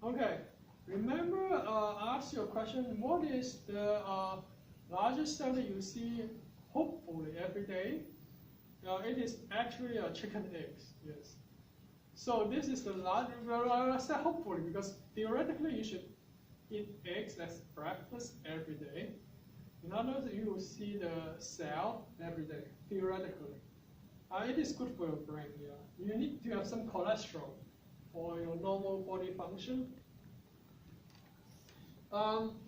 Okay, remember I asked you a question, what is the largest cell that you see hopefully every day? It is actually chicken eggs, yes. So this is the largest, well, I said hopefully because theoretically you should eat eggs as breakfast every day. In other words, you will see the cell every day, theoretically. It is good for your brain, yeah. You need to have some cholesterol for your normal body function.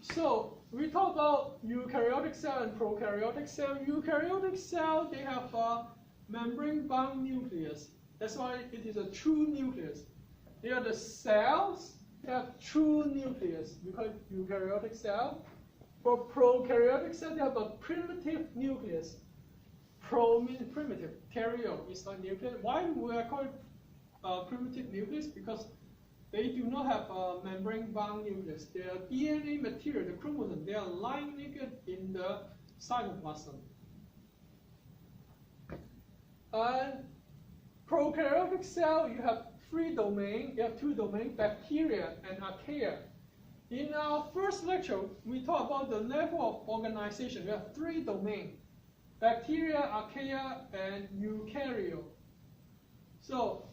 So we talk about eukaryotic cell and prokaryotic cell. Eukaryotic cell, they have a membrane-bound nucleus. That's why it is a true nucleus. They are the cells that have true nucleus. We call it eukaryotic cell. For prokaryotic cell, they have a primitive nucleus. Pro means primitive. Karyo is a nucleus. Why we are called primitive nucleus? Because they do not have a membrane-bound nucleus. Their DNA material, the chromosome, they are lying naked in the cytoplasm. And prokaryotic cell, you have three domains. You have two domains, bacteria and archaea. In our first lecture, we talked about the level of organization. We have three domains: bacteria, archaea, and eukaryote. So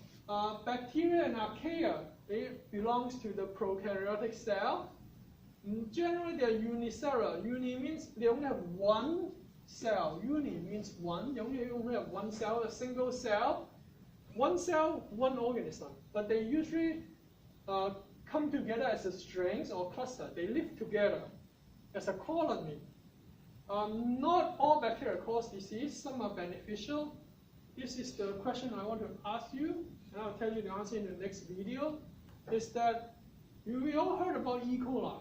bacteria and archaea, they belong to the prokaryotic cell. Generally, they're unicellular. Uni means they only have one cell. Uni means one. They only have one cell, a single cell. One cell, one organism. But they usually come together as a strings or cluster. They live together as a colony. Not all bacteria cause disease. Some are beneficial. This is the question I want to ask you, and I'll tell you the answer in the next video. Is that we all heard about E. coli.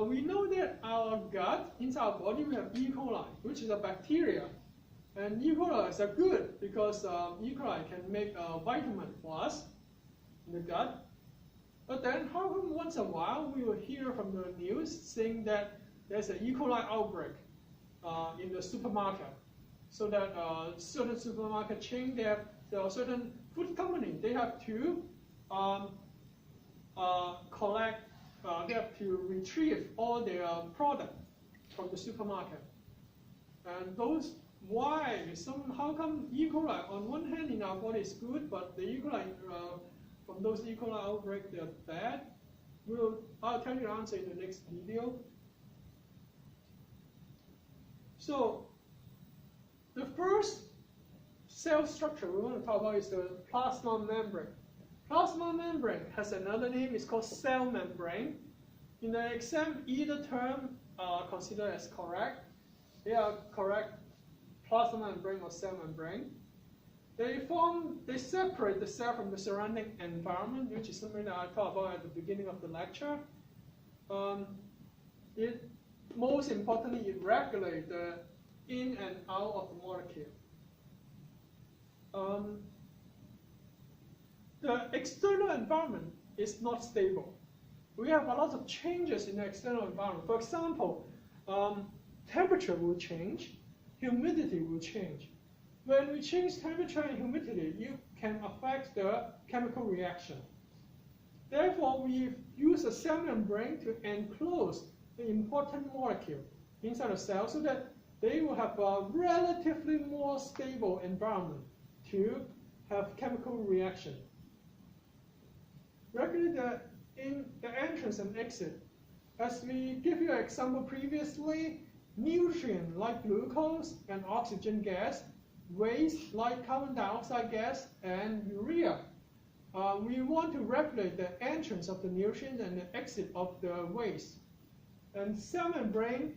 We know that our gut, inside our body, we have E. coli, which is a bacteria. And E. coli is good because E. coli can make a vitamin for us in the gut. But then how come once in a while we will hear from the news saying that there's an E. coli outbreak in the supermarket? So that certain supermarket chain, they have certain food company, they have to collect, they have to retrieve all their product from the supermarket. And those, how come E. coli, on one hand in our body is good, but the E. coli, from those E. coli outbreak, they're bad? I'll tell you the answer in the next video. So, the first cell structure we want to talk about is the plasma membrane. Plasma membrane has another name, it's called cell membrane. In the exam, either term are considered as correct. They are correct, plasma membrane or cell membrane. They separate the cell from the surrounding environment, which is something that I talked about at the beginning of the lecture. Most importantly, it regulates the in and out of the molecule. The external environment is not stable. We have a lot of changes in the external environment. For example, temperature will change, humidity will change. When we change temperature and humidity, you can affect the chemical reaction. Therefore, we use a cell membrane to enclose the important molecule inside the cell so that they will have a relatively more stable environment to have chemical reaction. Regulate the entrance and exit. As we give you an example previously, nutrients like glucose and oxygen gas, waste like carbon dioxide gas and urea. We want to regulate the entrance of the nutrients and the exit of the waste. And cell membrane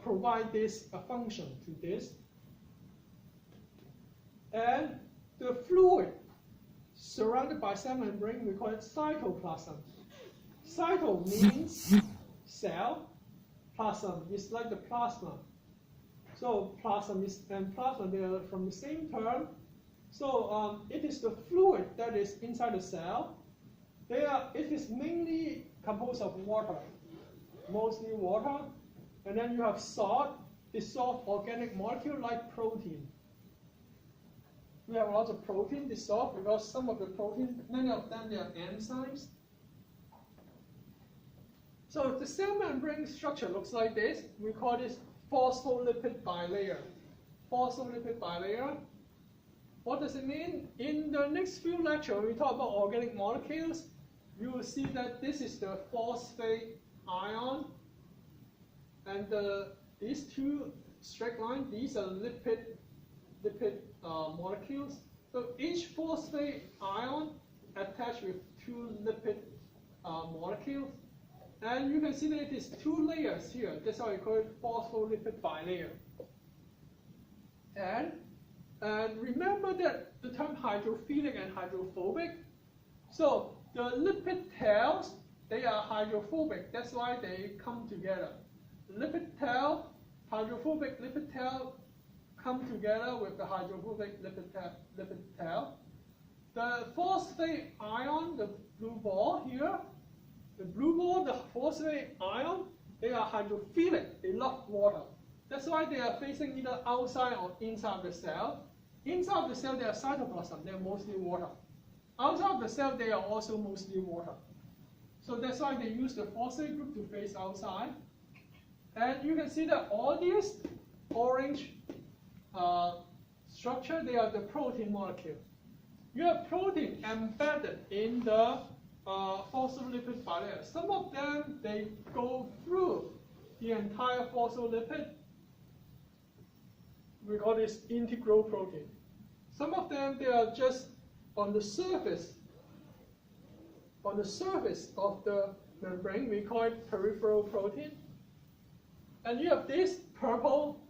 provide this function to this. And the fluid surrounded by cell membrane, we call it cytoplasm. Cyto means cell, plasm is like the plasma. So plasm and plasma, they are from the same term. So it is the fluid that is inside the cell. It is mainly composed of water, mostly water. And then you have salt, dissolved organic molecule like protein. We have lots of protein dissolved because some of the protein, many of them, they are enzymes. So the cell membrane structure looks like this. We call this phospholipid bilayer. Phospholipid bilayer. What does it mean? In the next few lectures, when we talk about organic molecules, you will see that this is the phosphate ion, and these two straight lines, these are lipid molecules. So each phosphate ion attached with two lipid molecules. And you can see that it is two layers here. That's why we call it phospholipid bilayer. And remember that the term hydrophilic and hydrophobic. So the lipid tails, they are hydrophobic. That's why they come together. The lipid tail, hydrophobic lipid tail, come together with the hydrophobic lipid tail. The phosphate ion, the blue ball here, the blue ball, the phosphate ion, they are hydrophilic. They love water. That's why they are facing either outside or inside the cell. Inside the cell, they are cytoplasm. They are mostly water. Outside the cell, they are also mostly water. So that's why they use the phosphate group to face outside. And you can see that all these orange structure, they are the protein molecule. You have protein embedded in the phospholipid bilayer. Some of them, they go through the entire phospholipid. We call this integral protein. Some of them, they are just on the surface. On the surface of the membrane, we call it peripheral protein. And you have this purple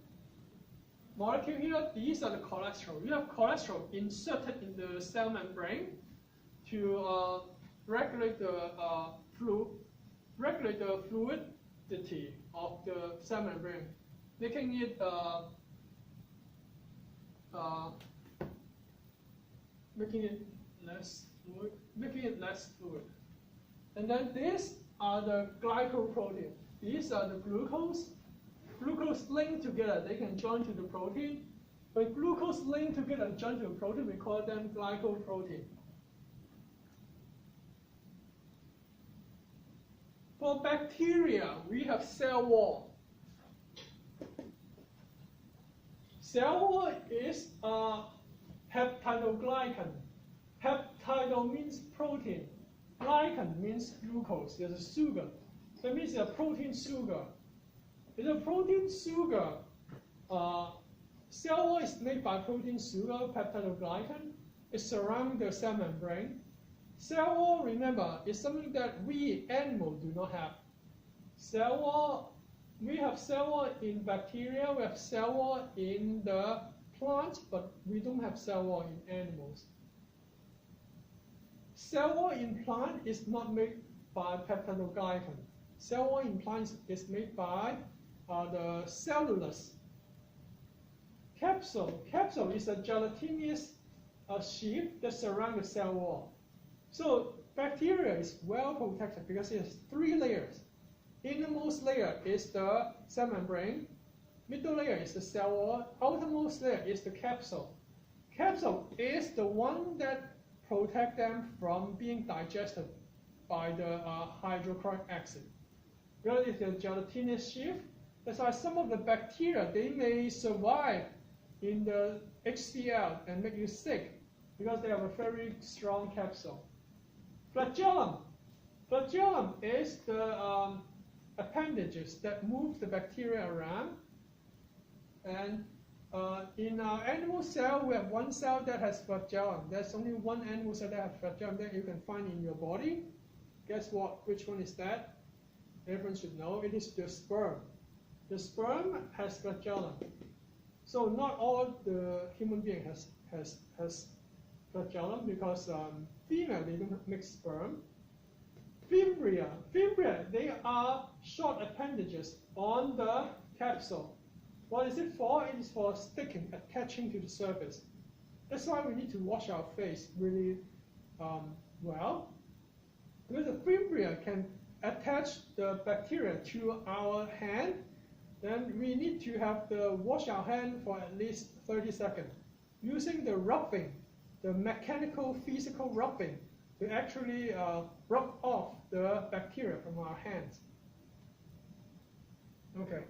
molecule here. These are the cholesterol. You have cholesterol inserted in the cell membrane to regulate the fluidity of the cell membrane, making it less fluid. And then these are the glycoprotein. These are the glucose. Glucose linked together, they can join to the protein. When glucose linked together and join to the protein, we call them glycoprotein. For bacteria, we have cell wall. Cell wall is peptidoglycan. Peptido means protein. Glycan means glucose. There's a sugar. That means a protein sugar. In a protein sugar, cell wall is made by protein sugar, peptidoglycan. It surrounds the cell membrane. Cell wall, remember, is something that we animals do not have. Cell wall, we have cell wall in bacteria, we have cell wall in the plants, but we don't have cell wall in animals. Cell wall in plant is not made by peptidoglycan. Cell wall in plants is made by the cellulose. Capsule. Capsule is a gelatinous sheath that surrounds the cell wall. So bacteria is well protected because it has three layers. Innermost layer is the cell membrane. Middle layer is the cell wall. Outermost layer is the capsule. Capsule is the one that protects them from being digested by the hydrochloric acid. Because it's a gelatinous sheath. That's why some of the bacteria, they may survive in the HCl and make you sick because they have a very strong capsule. Flagellum. Flagellum is the appendages that move the bacteria around. And in our animal cell, we have one cell that has flagellum. There's only one animal cell that has flagellum that you can find in your body. Guess what? Which one is that? Everyone should know. It is the sperm. The sperm has flagellum. So not all the human being has flagellum because female, they don't make sperm. Fimbria. Fimbria, they are short appendages on the capsule. What is it for? It is for sticking, attaching to the surface. That's why we need to wash our face really well. Because the fimbria can attach the bacteria to our hand, then we need to have to wash our hand for at least 30 seconds. Using the rubbing, the mechanical, physical rubbing, to actually rub off the bacteria from our hands. Okay.